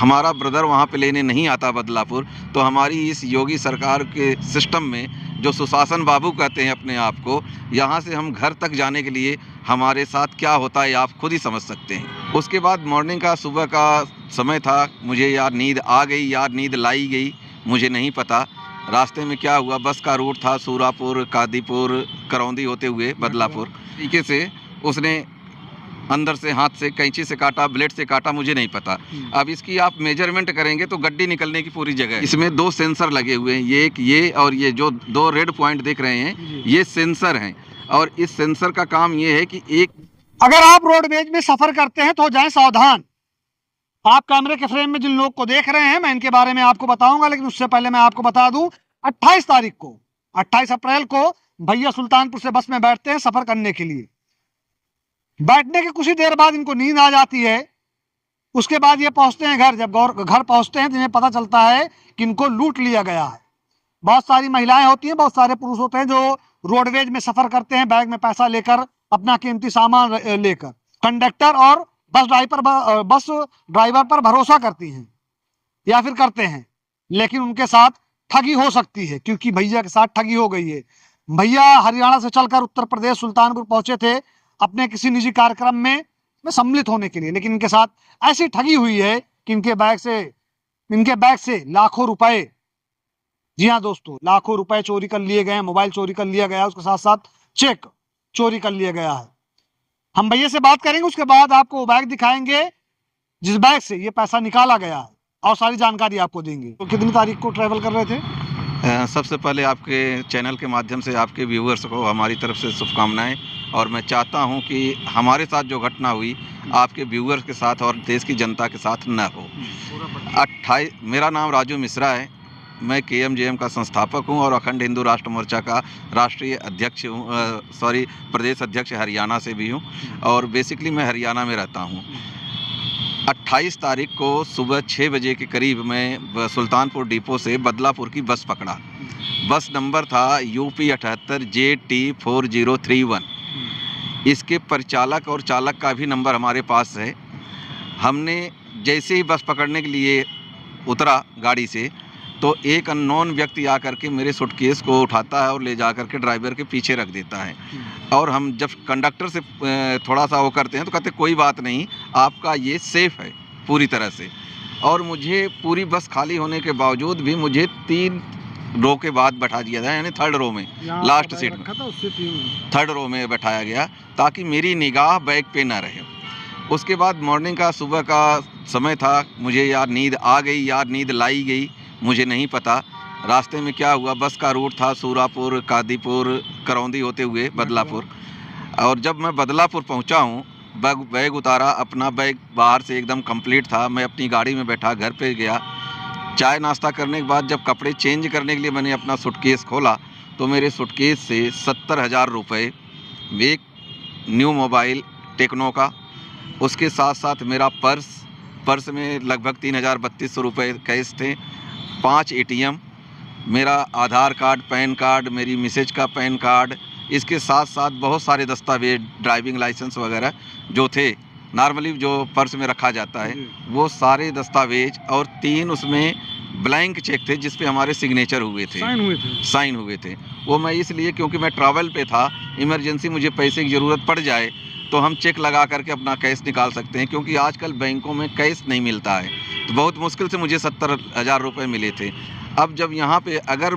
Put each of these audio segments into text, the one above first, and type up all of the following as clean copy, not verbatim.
हमारा ब्रदर वहाँ पे लेने नहीं आता बदलापुर, तो हमारी इस योगी सरकार के सिस्टम में जो सुशासन बाबू कहते हैं अपने आप को, यहाँ से हम घर तक जाने के लिए हमारे साथ क्या होता है आप खुद ही समझ सकते हैं। उसके बाद मॉर्निंग का सुबह का समय था, मुझे यार नींद आ गई, यार नींद लाई गई, मुझे नहीं पता रास्ते में क्या हुआ। बस का रूट था सूरापुर, कादीपुर, करौंदी होते हुए बदलापुर। तरीके से उसने अंदर से हाथ से कैंची से काटा, ब्लेड से काटा, मुझे नहीं पता। अब इसकी आप मेजरमेंट करेंगे तो गड्डी निकलने की पूरी जगह है। इसमें 2 सेंसर लगे हुए हैं, ये और ये जो 2 रेड पॉइंट देख रहे हैं ये सेंसर हैं। और इस सेंसर का काम ये है कि एक अगर आप रोडवेज में सफर करते हैं तो जाएं सावधान। आप कैमरे के फ्रेम में जिन लोग को देख रहे हैं मैं इनके बारे में आपको बताऊंगा, लेकिन उससे पहले मैं आपको बता दूं 28 अप्रैल को भैया सुल्तानपुर से बस में बैठते हैं सफर करने के लिए। बैठने के कुछ ही देर बाद इनको नींद आ जाती है। उसके बाद ये पहुंचते हैं घर। जब घर पहुंचते हैं तो इन्हें पता चलता है कि इनको लूट लिया गया है। बहुत सारी महिलाएं होती हैं, बहुत सारे पुरुष होते हैं जो रोडवेज में सफर करते हैं बैग में पैसा लेकर, अपना कीमती सामान लेकर। कंडक्टर और बस ड्राइवर पर भरोसा करती हैं या फिर करते हैं, लेकिन उनके साथ ठगी हो सकती है, क्योंकि भैया के साथ ठगी हो गई है। भैया हरियाणा से चलकर उत्तर प्रदेश सुल्तानपुर पहुंचे थे अपने किसी निजी कार्यक्रम में सम्मिलित होने के लिए, लेकिन इनके साथ ऐसी ठगी हुई है कि इनके बैग से लाखों रुपए, जी हाँ दोस्तों, लाखों रुपए चोरी कर लिए गए हैं। मोबाइल चोरी कर लिया गया है, उसके साथ साथ चेक चोरी कर लिया गया है। हम भैया से बात करेंगे, उसके बाद आपको वो बैग दिखाएंगे जिस बैग से ये पैसा निकाला गया है और सारी जानकारी आपको देंगे। तो कितनी तारीख को ट्रैवल कर रहे थे? सबसे पहले आपके चैनल के माध्यम से आपके व्यूअर्स को हमारी तरफ से शुभकामनाएं। और मैं चाहता हूं कि हमारे साथ जो घटना हुई आपके व्यूअर्स के साथ और देश की जनता के साथ न हो। 28 मेरा नाम राजू मिश्रा है, मैं KMJM का संस्थापक हूं और अखंड हिंदू राष्ट्र मोर्चा का राष्ट्रीय अध्यक्ष हूं, प्रदेश अध्यक्ष हरियाणा से भी हूं और बेसिकली मैं हरियाणा में रहता हूं। 28 तारीख को सुबह 6 बजे के करीब मैं सुल्तानपुर डिपो से बदलापुर की बस पकड़ा। बस नंबर था UP 78 JT 4031। इसके परिचालक और चालक का भी नंबर हमारे पास है। हमने जैसे ही बस पकड़ने के लिए उतरा गाड़ी से, तो एक अननोन व्यक्ति आकर के मेरे सूटकेस को उठाता है और ले जाकर के ड्राइवर के पीछे रख देता है। और हम जब कंडक्टर से थोड़ा सा वो करते हैं तो कहते कोई बात नहीं, आपका ये सेफ़ है पूरी तरह से। और मुझे पूरी बस खाली होने के बावजूद भी मुझे 3 रो के बाद बैठा दिया था, यानी 3rd रो में, लास्ट सीट में 3rd रो में बैठाया गया ताकि मेरी निगाह बैग पे ना रहे। उसके बाद मॉर्निंग का सुबह का समय था, मुझे यार नींद आ गई, यार नींद लाई गई, मुझे नहीं पता रास्ते में क्या हुआ। बस का रूट था सूरापुर, कादीपुर, करौंदी होते हुए बदलापुर। और जब मैं बदलापुर पहुंचा हूं, बैग उतारा, अपना बैग बाहर से एकदम कंप्लीट था। मैं अपनी गाड़ी में बैठा घर पे गया। चाय नाश्ता करने के बाद जब कपड़े चेंज करने के लिए मैंने अपना सूटकेस खोला तो मेरे सूटकेस से 70,000 रुपये, एक न्यू मोबाइल टेक्नो का, उसके साथ साथ मेरा पर्स में लगभग 3,3200 रुपये कैश थे, 5 ATM, मेरा आधार कार्ड, पैन कार्ड, मेरी मिसेज का पैन कार्ड, इसके साथ साथ बहुत सारे दस्तावेज, ड्राइविंग लाइसेंस वगैरह जो थे नॉर्मली जो पर्स में रखा जाता है, वो सारे दस्तावेज, और 3 उसमें ब्लैंक चेक थे जिस पे हमारे सिग्नेचर हुए थे, साइन हुए थे। वो मैं इसलिए क्योंकि मैं ट्रैवल पे था, इमरजेंसी मुझे पैसे की ज़रूरत पड़ जाए तो हम चेक लगा करके अपना कैश निकाल सकते हैं, क्योंकि आजकल बैंकों में कैश नहीं मिलता है। तो बहुत मुश्किल से मुझे 70,000 रुपये मिले थे। अब जब यहाँ पे अगर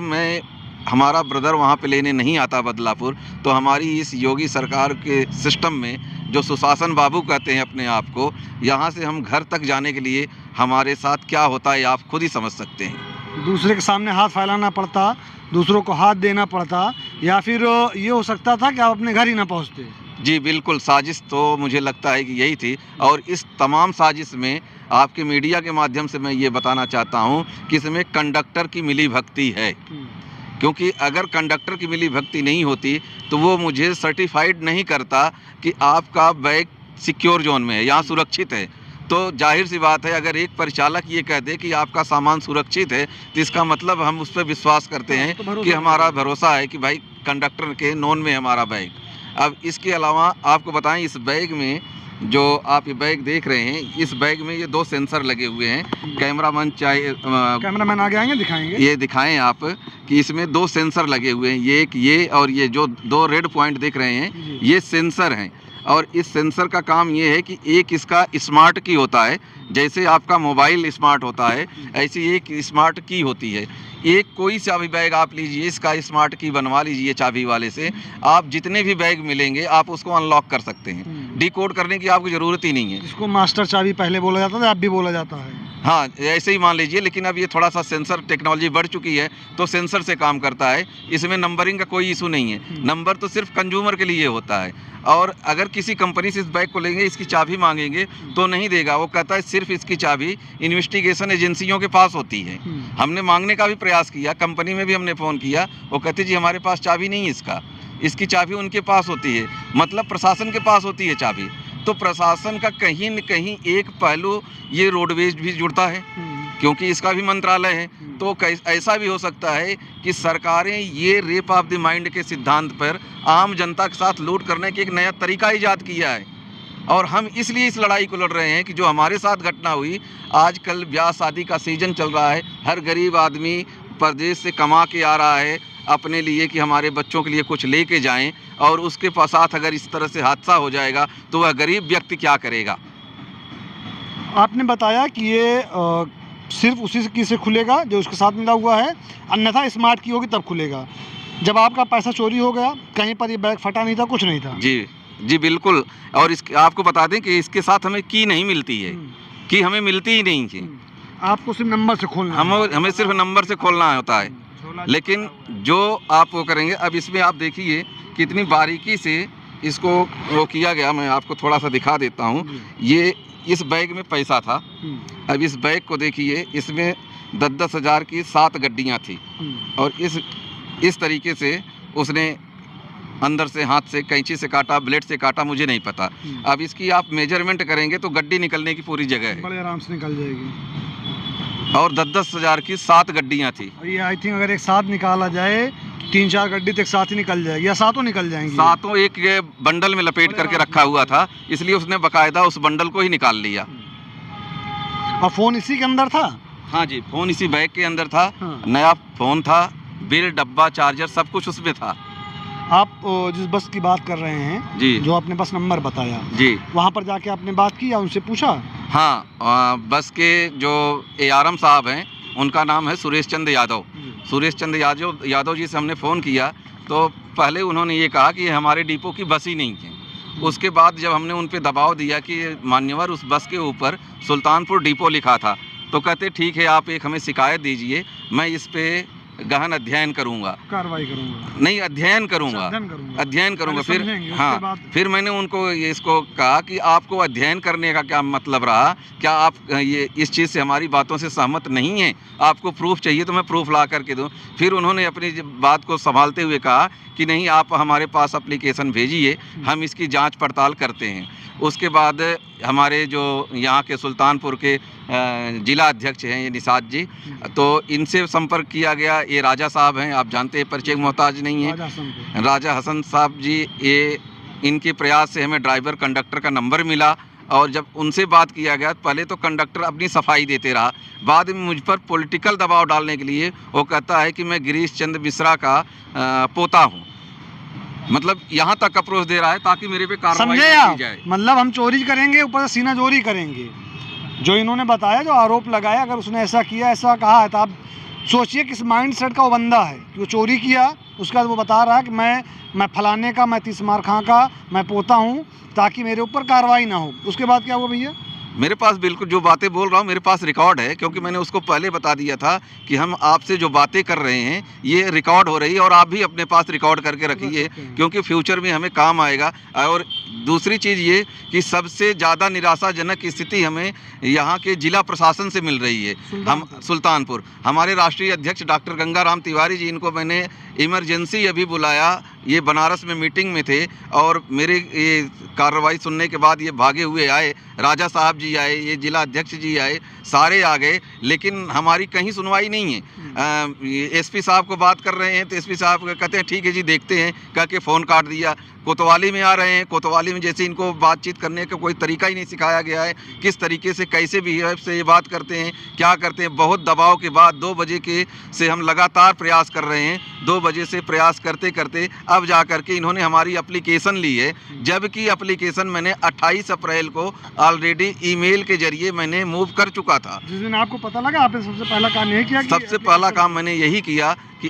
हमारा ब्रदर वहाँ पे लेने नहीं आता बदलापुर, तो हमारी इस योगी सरकार के सिस्टम में जो सुशासन बाबू कहते हैं अपने आप को, यहाँ से हम घर तक जाने के लिए हमारे साथ क्या होता है आप खुद ही समझ सकते हैं। दूसरे के सामने हाथ फैलाना पड़ता, दूसरों को हाथ देना पड़ता, या फिर ये हो सकता था कि आप अपने घर ही ना पहुँचते। जी बिल्कुल, साजिश तो मुझे लगता है कि यही थी। और इस तमाम साजिश में आपके मीडिया के माध्यम से मैं ये बताना चाहता हूँ कि इसमें कंडक्टर की मिली भगती है, क्योंकि अगर कंडक्टर की मिली भगती नहीं होती तो वो मुझे सर्टिफाइड नहीं करता कि आपका बैग सिक्योर जोन में है, यहाँ सुरक्षित है। तो जाहिर सी बात है, अगर एक परिचालक ये कह दे कि आपका सामान सुरक्षित है तो इसका मतलब हम उस पर विश्वास करते हैं कि हमारा भरोसा है कि भाई कंडक्टर के नोन में हमारा बैग। अब इसके अलावा आपको बताएं, इस बैग में जो आप ये बैग देख रहे हैं, इस बैग में ये 2 सेंसर लगे हुए हैं। कैमरामैन कैमरामैन आगे आएंगे, दिखाएंगे। ये दिखाएं आप कि इसमें 2 सेंसर लगे हुए हैं, ये और ये जो 2 रेड पॉइंट दिख रहे हैं, ये सेंसर हैं। और इस सेंसर का काम ये है कि एक इसका स्मार्ट की होता है, जैसे आपका मोबाइल स्मार्ट होता है ऐसी एक स्मार्ट की होती है। एक कोई सा भी बैग आप लीजिए, इसका स्मार्ट की बनवा लीजिए चाबी वाले से, आप जितने भी बैग मिलेंगे आप उसको अनलॉक कर सकते हैं। डिकोड करने की आपको ज़रूरत ही नहीं है। इसको मास्टर चाबी पहले बोला जाता था, अब भी बोला जाता है। हाँ, ऐसे ही मान लीजिए, लेकिन अब ये थोड़ा सा सेंसर टेक्नोलॉजी बढ़ चुकी है तो सेंसर से काम करता है। इसमें नंबरिंग का कोई इशू नहीं है, नंबर तो सिर्फ कंज्यूमर के लिए होता है। और अगर किसी कंपनी से इस बैग को लेंगे, इसकी चाबी मांगेंगे तो नहीं देगा, वो कहता है सिर्फ इसकी चाबी इन्वेस्टिगेशन एजेंसियों के पास होती है। हमने मांगने का भी प्रयास किया, कंपनी में भी हमने फ़ोन किया, वो कहते जी हमारे पास चाबी नहीं है इसकी चाबी उनके पास होती है, मतलब प्रशासन के पास होती है चाबी। तो प्रशासन का कहीं न कहीं एक पहलू ये रोडवेज भी जुड़ता है, क्योंकि इसका भी मंत्रालय है। तो ऐसा भी हो सकता है कि सरकारें ये रेप ऑफ द माइंड के सिद्धांत पर आम जनता के साथ लूट करने की एक नया तरीका ईजाद किया है। और हम इसलिए इस लड़ाई को लड़ रहे हैं कि जो हमारे साथ घटना हुई, आजकल ब्याह शादी का सीजन चल रहा है, हर गरीब आदमी प्रदेश से कमा के आ रहा है अपने लिए कि हमारे बच्चों के लिए कुछ लेके जाएं, और उसके साथ अगर इस तरह से हादसा हो जाएगा तो वह गरीब व्यक्ति क्या करेगा। आपने बताया कि ये सिर्फ उसी की से खुलेगा जो उसके साथ मिला हुआ है, अन्यथा स्मार्ट की होगी तब खुलेगा। जब आपका पैसा चोरी हो गया, कहीं पर ये बैग फटा नहीं था, कुछ नहीं था। जी बिल्कुल। और इसके आपको बता दें कि इसके साथ हमें की नहीं मिलती है, कि हमें मिलती ही नहीं थी। आपको सिर्फ नंबर से खोलना, हमें सिर्फ नंबर से खोलना होता है। लेकिन जो आप वो करेंगे, अब इसमें आप देखिए कितनी बारीकी से इसको वो किया गया। मैं आपको थोड़ा सा दिखा देता हूँ। ये इस बैग में पैसा था। अब इस बैग को देखिए, इसमें 10-10 हज़ार की 7 गड्डियाँ थी, और इस तरीके से उसने अंदर से हाथ से कैंची से काटा, ब्लेड से काटा, मुझे नहीं पता। अब इसकी आप मेजरमेंट करेंगे तो गड्डी निकलने की पूरी जगह है, बड़े आराम से निकल जाएगी। और 10-10 हज़ार की 7 गड्डियाँ थी। ये आई थिंक अगर एक साथ निकाला जाए 3-4 गड्डी तो एक साथ ही निकल जाएगी, या सातों निकल जाएंगी। सातों एक बंडल में लपेट करके रखा हुआ था, इसलिए उसने बकायदा उस बंडल को ही निकाल लिया। और फ़ोन इसी के अंदर था? हाँ जी, फ़ोन इसी बैग के अंदर था। नया फ़ोन था, बिल, डब्बा, चार्जर सब कुछ उसमें था। आप जिस बस की बात कर रहे हैं जी, जो आपने बस नंबर बताया जी, वहाँ पर जाके आपने बात की या उनसे पूछा? हाँ, बस के जो ARM साहब हैं, उनका नाम है सुरेश चंद्र यादव। सुरेश चंद्र यादव जी से हमने फ़ोन किया तो पहले उन्होंने ये कहा कि ये हमारे डिपो की बस ही नहीं है। उसके बाद जब हमने उन पे दबाव दिया कि मान्यवर उस बस के ऊपर सुल्तानपुर डिपो लिखा था, तो कहते ठीक है, आप एक हमें शिकायत दीजिए, मैं इस पे गहन अध्ययन करूंगा, कार्रवाई करूंगा, नहीं अध्ययन करूंगा, अध्ययन करूंगा। फिर हाँ, फिर मैंने उनको इसको कहा कि आपको अध्ययन करने का क्या मतलब रहा, क्या आप ये इस चीज़ से हमारी बातों से सहमत नहीं हैं, आपको प्रूफ चाहिए तो मैं प्रूफ ला करके दूं। फिर उन्होंने अपनी बात को संभालते हुए कहा कि नहीं, आप हमारे पास एप्लीकेशन भेजिए, हम इसकी जांच पड़ताल करते हैं। उसके बाद हमारे जो यहाँ के सुल्तानपुर के जिला अध्यक्ष हैं ये निषाद जी, तो इनसे संपर्क किया गया। ये राजा साहब हैं, आप जानते हैं, परिचय मोहताज नहीं है, राजा हसन साहब जी। ये इनके प्रयास से हमें ड्राइवर कंडक्टर का नंबर मिला, और जब उनसे बात किया गया, पहले तो कंडक्टर अपनी सफाई देते रहा, बाद में मुझ पर पॉलिटिकल दबाव डालने के लिए वो कहता है कि मैं गिरीश चंद्र मिश्रा का पोता हूँ। मतलब यहाँ तक अप्रोच दे रहा है ताकि मेरे पे कार्रवाई की जाए। मतलब हम चोरी करेंगे, ऊपर से सीना चोरी करेंगे। जो इन्होंने बताया, जो आरोप लगाया, अगर उसने ऐसा किया, ऐसा कहा है, तो आप सोचिए किस माइंड सेट का वो बंदा है कि वो चोरी किया। उसके बाद वो बता रहा है कि मैं फलाने का, मैं तीसमार खां का मैं पोता हूँ, ताकि मेरे ऊपर कार्रवाई ना हो। उसके बाद क्या हुआ भैया? मेरे पास बिल्कुल जो बातें बोल रहा हूँ मेरे पास रिकॉर्ड है, क्योंकि मैंने उसको पहले बता दिया था कि हम आपसे जो बातें कर रहे हैं ये रिकॉर्ड हो रही है, और आप भी अपने पास रिकॉर्ड करके रखिए, क्योंकि फ्यूचर में हमें काम आएगा। और दूसरी चीज़ ये कि सबसे ज़्यादा निराशाजनक स्थिति हमें यहाँ के जिला प्रशासन से मिल रही है। हम सुल्तानपुर, हमारे राष्ट्रीय अध्यक्ष डॉक्टर गंगाराम तिवारी जी, इनको मैंने इमरजेंसी अभी बुलाया ये बनारस में मीटिंग में थे और मेरे ये कार्रवाई सुनने के बाद ये भागे हुए आए, राजा साहब जी आए, ये जिला अध्यक्ष जी आए, सारे आ गए, लेकिन हमारी कहीं सुनवाई नहीं है। एसपी साहब को बात कर रहे हैं तो एसपी साहब कहते हैं ठीक है जी देखते हैं, कह के फ़ोन काट दिया। कोतवाली में आ रहे हैं, कोतवाली में जैसे इनको बातचीत करने का कोई तरीका ही नहीं सिखाया गया है, किस तरीके से कैसे बिहेव से ये बात करते हैं, क्या करते हैं। बहुत दबाव के बाद 2 बजे के से हम लगातार प्रयास कर रहे हैं, 2 बजे से प्रयास करते करते अब जा कर के इन्होंने हमारी एप्लीकेशन ली है, जबकि एप्लीकेशन मैंने 28 अप्रैल को ऑलरेडी ईमेल के जरिए मैंने मूव कर चुका था। जिस दिन आपको पता लगा आपने सबसे पहला काम यही किया? सबसे पहला काम मैंने यही किया कि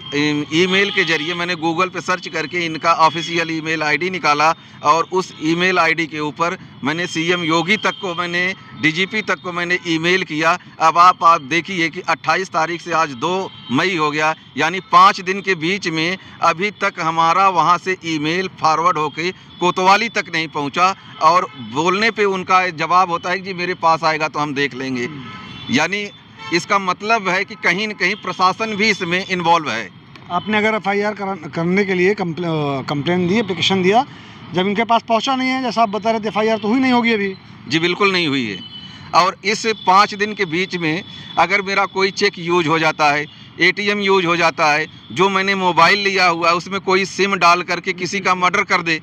ईमेल के जरिए मैंने गूगल पे सर्च करके इनका ऑफिशियल ईमेल आईडी निकाला और उस ईमेल आईडी के ऊपर मैंने सीएम योगी तक को, मैंने डीजीपी तक को मैंने ईमेल किया। अब आप देखिए कि 28 तारीख से आज 2 मई हो गया, यानी 5 दिन के बीच में अभी तक हमारा वहां से ईमेल फॉरवर्ड होके कोतवाली तक नहीं पहुंचा और बोलने पे उनका जवाब होता है कि जी मेरे पास आएगा तो हम देख लेंगे। यानी इसका मतलब है कि कहीं न कहीं प्रशासन भी इसमें इन्वॉल्व है। आपने अगर एफआईआर करने के लिए कंप्लेन दी, एप्लीकेशन दिया, जब इनके पास पहुंचा नहीं है जैसा आप बता रहे थे, एफआईआर तो हुई नहीं होगी अभी? जी बिल्कुल नहीं हुई है। और इस 5 दिन के बीच में अगर मेरा कोई चेक यूज हो जाता है, एटीएम यूज हो जाता है, जो मैंने मोबाइल लिया हुआ है उसमें कोई सिम डाल करके किसी का मर्डर कर दे,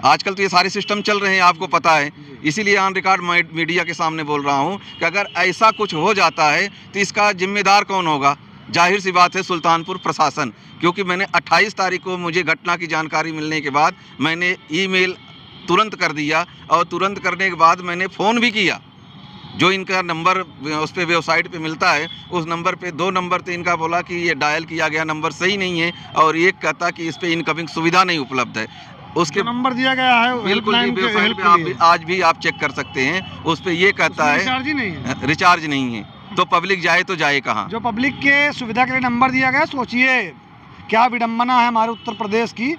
आजकल तो ये सारे सिस्टम चल रहे हैं, आपको पता है, इसीलिए ऑन रिकॉर्ड मीडिया के सामने बोल रहा हूँ कि अगर ऐसा कुछ हो जाता है तो इसका जिम्मेदार कौन होगा? जाहिर सी बात है सुल्तानपुर प्रशासन, क्योंकि मैंने 28 तारीख को मुझे घटना की जानकारी मिलने के बाद मैंने ईमेल तुरंत कर दिया और तुरंत करने के बाद मैंने फ़ोन भी किया। जो इनका नंबर उस पर वेबसाइट पे मिलता है, उस नंबर पे 2 नंबर तो इनका बोला कि ये डायल किया गया नंबर सही नहीं है और एक कहता कि इस पर इनकमिंग सुविधा नहीं उपलब्ध है। उसके नंबर दिया गया है बिल्कुल वेबसाइट पे आप आज भी आप चेक कर सकते हैं, उस पे ये कहता है रिचार्ज ही नहीं है। रिचार्ज नहीं है, तो पब्लिक जाए तो जाए कहाँ? जो पब्लिक के सुविधा के लिए नंबर दिया गया, सोचिए क्या विडम्बना है हमारे उत्तर प्रदेश की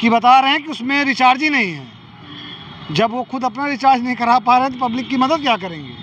कि बता रहे हैं कि उसमें रिचार्ज ही नहीं है। जब वो खुद अपना रिचार्ज नहीं करा पा रहे तो पब्लिक की मदद क्या करेंगे?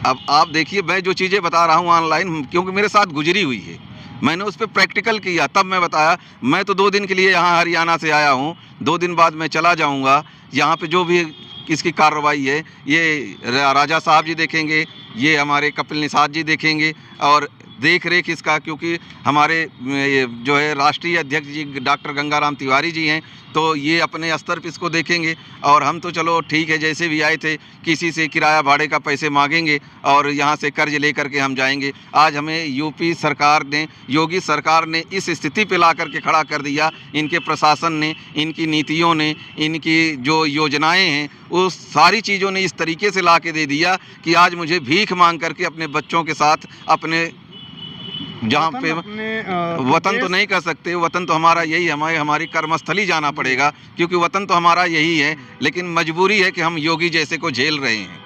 अब आप देखिए, मैं जो चीज़ें बता रहा हूँ ऑनलाइन, क्योंकि मेरे साथ गुजरी हुई है, मैंने उस पर प्रैक्टिकल किया, तब मैं बताया। मैं तो 2 दिन के लिए यहाँ हरियाणा से आया हूँ, 2 दिन बाद मैं चला जाऊँगा। यहाँ पे जो भी इसकी कार्रवाई है ये राजा साहब जी देखेंगे, ये हमारे कपिल निषाद जी देखेंगे और देख रेख इसका, क्योंकि हमारे जो है राष्ट्रीय अध्यक्ष जी डॉक्टर गंगाराम तिवारी जी हैं, तो ये अपने स्तर पर इसको देखेंगे। और हम तो चलो ठीक है, जैसे भी आए थे किसी से किराया भाड़े का पैसे मांगेंगे और यहाँ से कर्ज लेकर के हम जाएंगे। आज हमें यूपी सरकार ने, योगी सरकार ने इस स्थिति पे ला करके खड़ा कर दिया, इनके प्रशासन ने, इनकी नीतियों ने, इनकी जो योजनाएं हैं उस सारी चीज़ों ने इस तरीके से ला के दे दिया कि आज मुझे भीख मांग करके अपने बच्चों के साथ अपने जहाँ पे वतन तो नहीं कर सकते, वतन तो हमारा यही, हमारी कर्मस्थली जाना पड़ेगा, क्योंकि वतन तो हमारा यही है, लेकिन मजबूरी है कि हम योगी जैसे को झेल रहे हैं,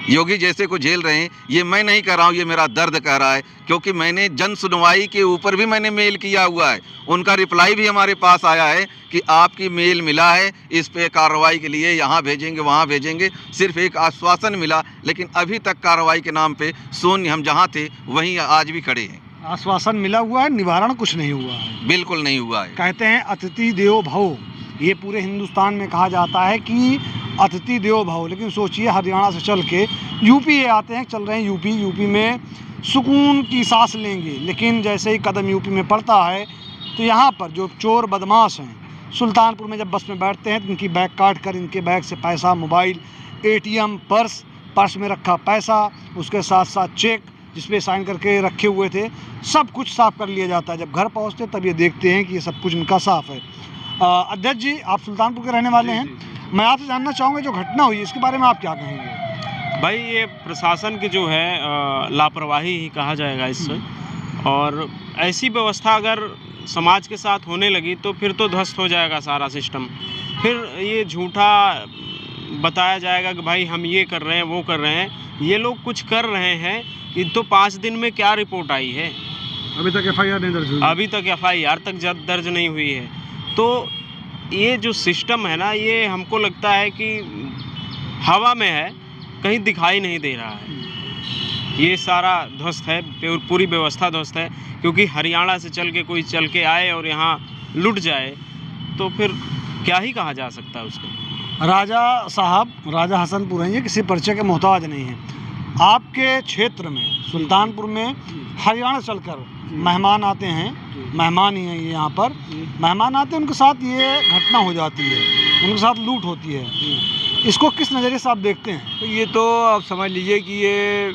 योगी जैसे को झेल रहे हैं। ये मैं नहीं कर रहा हूँ, ये मेरा दर्द कह रहा है, क्योंकि मैंने जन सुनवाई के ऊपर भी मैंने मेल किया हुआ है, उनका रिप्लाई भी हमारे पास आया है कि आपकी मेल मिला है, इस पे कार्रवाई के लिए यहाँ भेजेंगे वहाँ भेजेंगे। सिर्फ एक आश्वासन मिला, लेकिन अभी तक कार्रवाई के नाम पे शून्य, हम जहाँ थे वहीं आज भी खड़े हैं। आश्वासन मिला हुआ है, निवारण कुछ नहीं हुआ है। बिल्कुल नहीं हुआ है। कहते हैं अतिथि देवो भव, ये पूरे हिंदुस्तान में कहा जाता है कि अतिथि देवो भव, लेकिन सोचिए हरियाणा से चल के यूपी ये आते हैं, चल रहे हैं यूपी में सुकून की सांस लेंगे, लेकिन जैसे ही कदम यूपी में पड़ता है तो यहाँ पर जो चोर बदमाश हैं सुल्तानपुर में जब बस में बैठते हैं तो इनकी बैग काट कर इनके बैग से पैसा, मोबाइल, एटीएम, पर्स में रखा पैसा, उसके साथ साथ चेक जिस पे साइन करके रखे हुए थे, सब कुछ साफ कर लिया जाता है। जब घर पहुंचते तब ये देखते हैं कि ये सब कुछ इनका साफ है। अध्यक्ष जी, आप सुल्तानपुर के रहने वाले हैं, मैं आपसे जानना चाहूँगा जो घटना हुई इसके बारे में आप क्या कहेंगे? भाई ये प्रशासन की जो है लापरवाही ही कहा जाएगा इससे, और ऐसी व्यवस्था अगर समाज के साथ होने लगी तो फिर तो ध्वस्त हो जाएगा सारा सिस्टम। फिर ये झूठा बताया जाएगा कि भाई हम ये कर रहे हैं वो कर रहे हैं, ये लोग कुछ कर रहे हैं। ये तो 5 दिन में क्या रिपोर्ट आई है? अभी तक एफआईआर नहीं दर्ज हुई, अभी तक एफआईआर तक दर्ज नहीं हुई है। तो ये जो सिस्टम है ना, ये हमको लगता है कि हवा में है, कहीं दिखाई नहीं दे रहा है। ये सारा ध्वस्त है, पूरी व्यवस्था ध्वस्त है, क्योंकि हरियाणा से कोई चल के आए और यहाँ लुट जाए तो फिर क्या ही कहा जा सकता है उसको। राजा साहब, राजा हसनपुर हैं, ये किसी परिचय के मोहताज नहीं हैं। आपके क्षेत्र में सुल्तानपुर में हरियाणा चलकर मेहमान आते हैं, मेहमान ही हैं ये यहाँ पर, मेहमान आते हैं, उनके साथ ये घटना हो जाती है, उनके साथ लूट होती है, इसको किस नज़रिए से आप देखते हैं? तो ये तो आप समझ लीजिए कि ये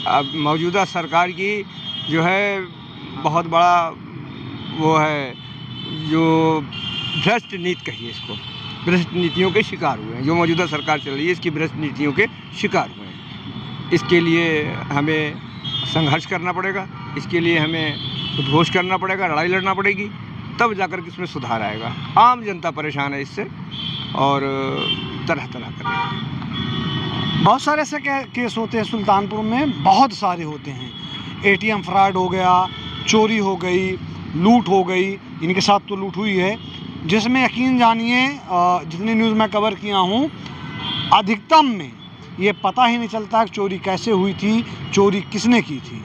अब मौजूदा सरकार की जो है बहुत बड़ा वो है, जो भ्रष्ट नीति कहिए इसको, भ्रष्ट नीतियों के शिकार हुए हैं। जो मौजूदा सरकार चल रही है इसकी भ्रष्ट नीतियों के शिकार हुए हैं। इसके लिए हमें संघर्ष करना पड़ेगा, इसके लिए हमें उद्घोष करना पड़ेगा, लड़ाई लड़ना पड़ेगी, तब जाकर के इसमें सुधार आएगा। आम जनता परेशान है इससे और तरह तरह कर बहुत सारे ऐसे केस होते हैं सुल्तानपुर में, बहुत सारे होते हैं। एटीएम फ्रॉड हो गया, चोरी हो गई, लूट हो गई, इनके साथ तो लूट हुई है, जिसमें यकीन जानिए जितनी न्यूज़ मैं कवर किया हूँ, अधिकतम में ये पता ही नहीं चलता कि चोरी कैसे हुई थी, चोरी किसने की थी।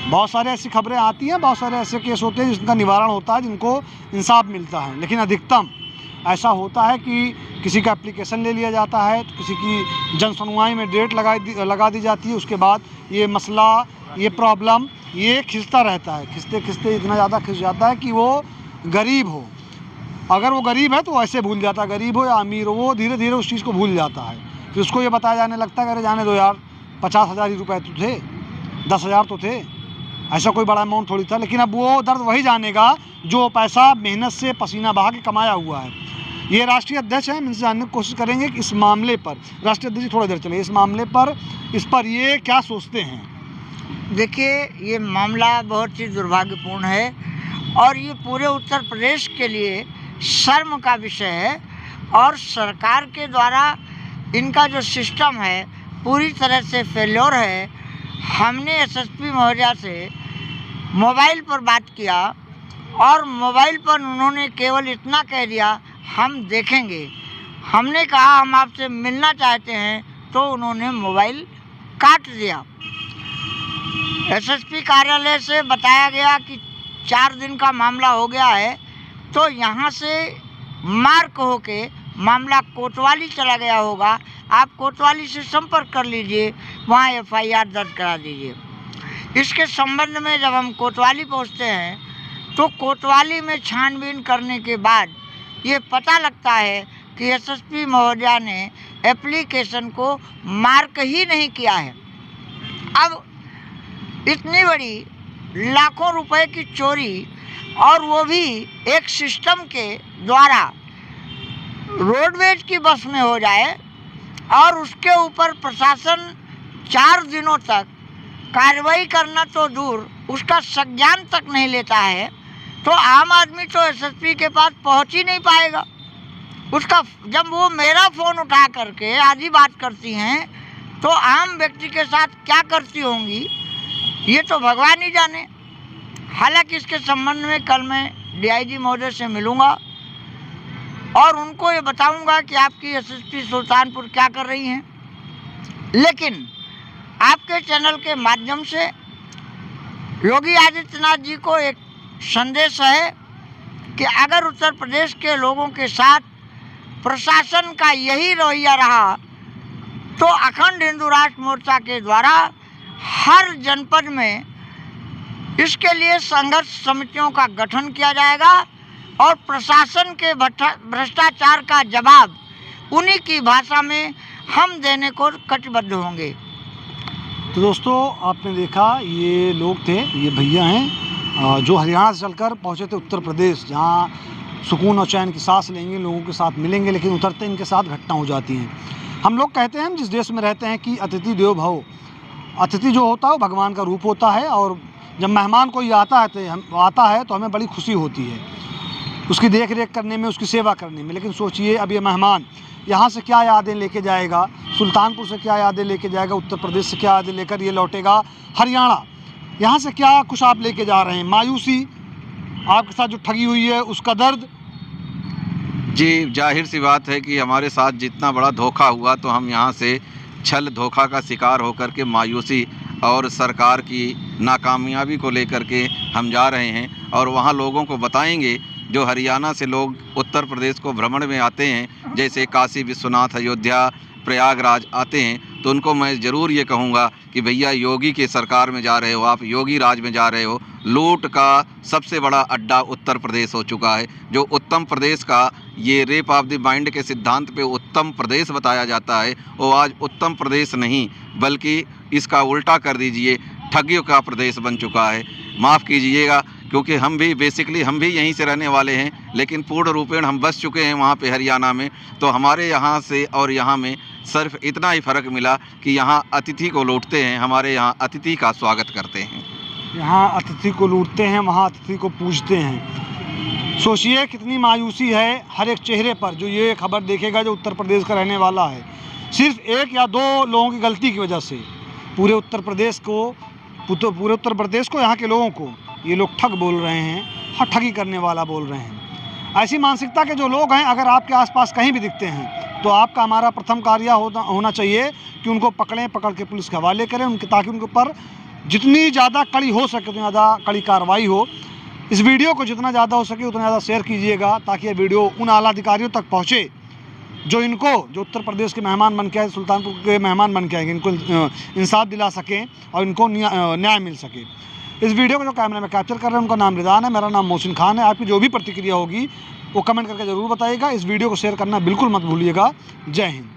बहुत सारे ऐसी खबरें आती हैं, बहुत सारे ऐसे केस होते हैं जिनका निवारण होता है, जिनको इंसाफ मिलता है, लेकिन अधिकतम ऐसा होता है कि किसी का एप्लीकेशन ले लिया जाता है, तो किसी की जन सुनवाई में डेट लगा दी जाती है, उसके बाद ये मसला, ये प्रॉब्लम ये खिंचता रहता है, खिंचते खिंचते इतना ज़्यादा खिंच जाता है कि वो गरीब हो, अगर वो गरीब है तो ऐसे भूल जाता है, गरीब हो या अमीर हो, वो धीरे धीरे उस चीज़ को भूल जाता है। फिर उसको ये बताया जाने लगता है, अरे जाने दो यार, 50,000 ही रुपये तो थे, 10,000 तो थे, ऐसा कोई बड़ा अमाउंट थोड़ी था। लेकिन अब वो दर्द वही जानेगा जो पैसा मेहनत से पसीना बहा के कमाया हुआ है। ये राष्ट्रीय अध्यक्ष हैं, हम इनसे जानने की कोशिश करेंगे कि इस मामले पर, राष्ट्रीय अध्यक्ष जी थोड़ा देर चले, इस मामले पर, इस पर ये क्या सोचते हैं? देखिए, ये मामला बहुत ही दुर्भाग्यपूर्ण है और ये पूरे उत्तर प्रदेश के लिए शर्म का विषय है और सरकार के द्वारा इनका जो सिस्टम है पूरी तरह से फेल्योर है। हमने एसएसपी महोदया से मोबाइल पर बात किया और मोबाइल पर उन्होंने केवल इतना कह दिया, हम देखेंगे। हमने कहा हम आपसे मिलना चाहते हैं, तो उन्होंने मोबाइल काट दिया। एसएसपी कार्यालय से बताया गया कि 4 दिन का मामला हो गया है, तो यहाँ से मार्क होके मामला कोतवाली चला गया होगा। आप कोतवाली से संपर्क कर लीजिए, वहाँ एफआईआर दर्ज करा दीजिए। इसके संबंध में जब हम कोतवाली पहुँचते हैं तो कोतवाली में छानबीन करने के बाद ये पता लगता है कि एसएसपी महोदया ने एप्लीकेशन को मार्क ही नहीं किया है। अब इतनी बड़ी लाखों रुपए की चोरी, और वो भी एक सिस्टम के द्वारा रोडवेज की बस में हो जाए और उसके ऊपर प्रशासन 4 दिनों तक कार्रवाई करना तो दूर, उसका संज्ञान तक नहीं लेता है, तो आम आदमी तो एसएसपी के पास पहुंच ही नहीं पाएगा। उसका जब वो मेरा फ़ोन उठा करके आधी बात करती हैं, तो आम व्यक्ति के साथ क्या करती होंगी ये तो भगवान ही जाने। हालांकि इसके संबंध में कल मैं डीआईजी महोदय से मिलूँगा और उनको ये बताऊंगा कि आपकी एसएसपी सुल्तानपुर क्या कर रही हैं। लेकिन आपके चैनल के माध्यम से योगी आदित्यनाथ जी को एक संदेश है कि अगर उत्तर प्रदेश के लोगों के साथ प्रशासन का यही रवैया रहा, तो अखंड हिंदू राष्ट्र मोर्चा के द्वारा हर जनपद में इसके लिए संघर्ष समितियों का गठन किया जाएगा और प्रशासन के भ्रष्टाचार का जवाब उन्हीं की भाषा में हम देने को कटिबद्ध होंगे। तो दोस्तों, आपने देखा ये लोग थे, ये भैया हैं जो हरियाणा से चलकर पहुंचे थे उत्तर प्रदेश, जहां सुकून और चैन की सांस लेंगे, लोगों के साथ मिलेंगे, लेकिन उतरते इनके साथ घटना हो जाती हैं। हम लोग कहते हैं, हम जिस देश में रहते हैं, कि अतिथि देवो भव, अतिथि जो होता है वो भगवान का रूप होता है, और जब मेहमान कोई आता है तो हमें बड़ी खुशी होती है उसकी देख रेख करने में, उसकी सेवा करने में। लेकिन सोचिए, अब ये मेहमान यहाँ से क्या यादें लेके जाएगा, सुल्तानपुर से क्या यादें लेके जाएगा, उत्तर प्रदेश से क्या यादें लेकर ये लौटेगा हरियाणा, यहाँ से क्या कुछ आप लेके जा रहे हैं, मायूसी, आपके साथ जो ठगी हुई है उसका दर्द। जी, जाहिर सी बात है कि हमारे साथ जितना बड़ा धोखा हुआ, तो हम यहाँ से छल धोखा का शिकार होकर के मायूसी और सरकार की नाकामयाबी को लेकर के हम जा रहे हैं, और वहाँ लोगों को बताएंगे जो हरियाणा से लोग उत्तर प्रदेश को भ्रमण में आते हैं, जैसे काशी विश्वनाथ, अयोध्या, प्रयागराज आते हैं, तो उनको मैं ज़रूर ये कहूँगा कि भैया योगी की सरकार में जा रहे हो आप, योगी राज में जा रहे हो। लूट का सबसे बड़ा अड्डा उत्तर प्रदेश हो चुका है। जो उत्तम प्रदेश का ये रेप ऑफ द माइंड के सिद्धांत पे उत्तम प्रदेश बताया जाता है, वो आज उत्तम प्रदेश नहीं बल्कि इसका उल्टा कर दीजिए, ठगियों का प्रदेश बन चुका है। माफ़ कीजिएगा, क्योंकि हम भी बेसिकली हम भी यहीं से रहने वाले हैं, लेकिन पूर्ण रूपेण हम बस चुके हैं वहाँ पे हरियाणा में। तो हमारे यहाँ से और यहाँ में सिर्फ इतना ही फ़र्क मिला कि यहाँ अतिथि को लूटते हैं, हमारे यहाँ अतिथि का स्वागत करते हैं। यहाँ अतिथि को लूटते हैं, वहाँ अतिथि को पूजते हैं। सोचिए कितनी मायूसी है हर एक चेहरे पर जो ये खबर देखेगा, जो उत्तर प्रदेश का रहने वाला है। सिर्फ एक या दो लोगों की गलती की वजह से पूरे उत्तर प्रदेश को यहाँ के लोगों को ये लोग ठग बोल रहे हैं, हाँ ठगी करने वाला बोल रहे हैं। ऐसी मानसिकता के जो लोग हैं अगर आपके आसपास कहीं भी दिखते हैं तो आपका हमारा प्रथम कार्य होना चाहिए कि उनको पकड़ के पुलिस के हवाले करें, ताकि उनके ऊपर जितनी ज़्यादा कड़ी हो सके उतनी ज़्यादा कड़ी कार्रवाई हो। इस वीडियो को जितना ज़्यादा हो सके उतना ज़्यादा शेयर कीजिएगा, ताकि ये वीडियो उन आला अधिकारियों तक पहुँचे जो उत्तर प्रदेश के मेहमान बन के आए, सुल्तानपुर के मेहमान बन के आएंगे, इनको इंसाफ दिला सकें और इनको न्याय मिल सके। इस वीडियो को जो कैमरे में कैप्चर कर रहे हैं उनका नाम रिदान है, मेरा नाम मोहसिन खान है। आपकी जो भी प्रतिक्रिया होगी वो कमेंट करके ज़रूर बताइएगा। इस वीडियो को शेयर करना बिल्कुल मत भूलिएगा। जय हिंद।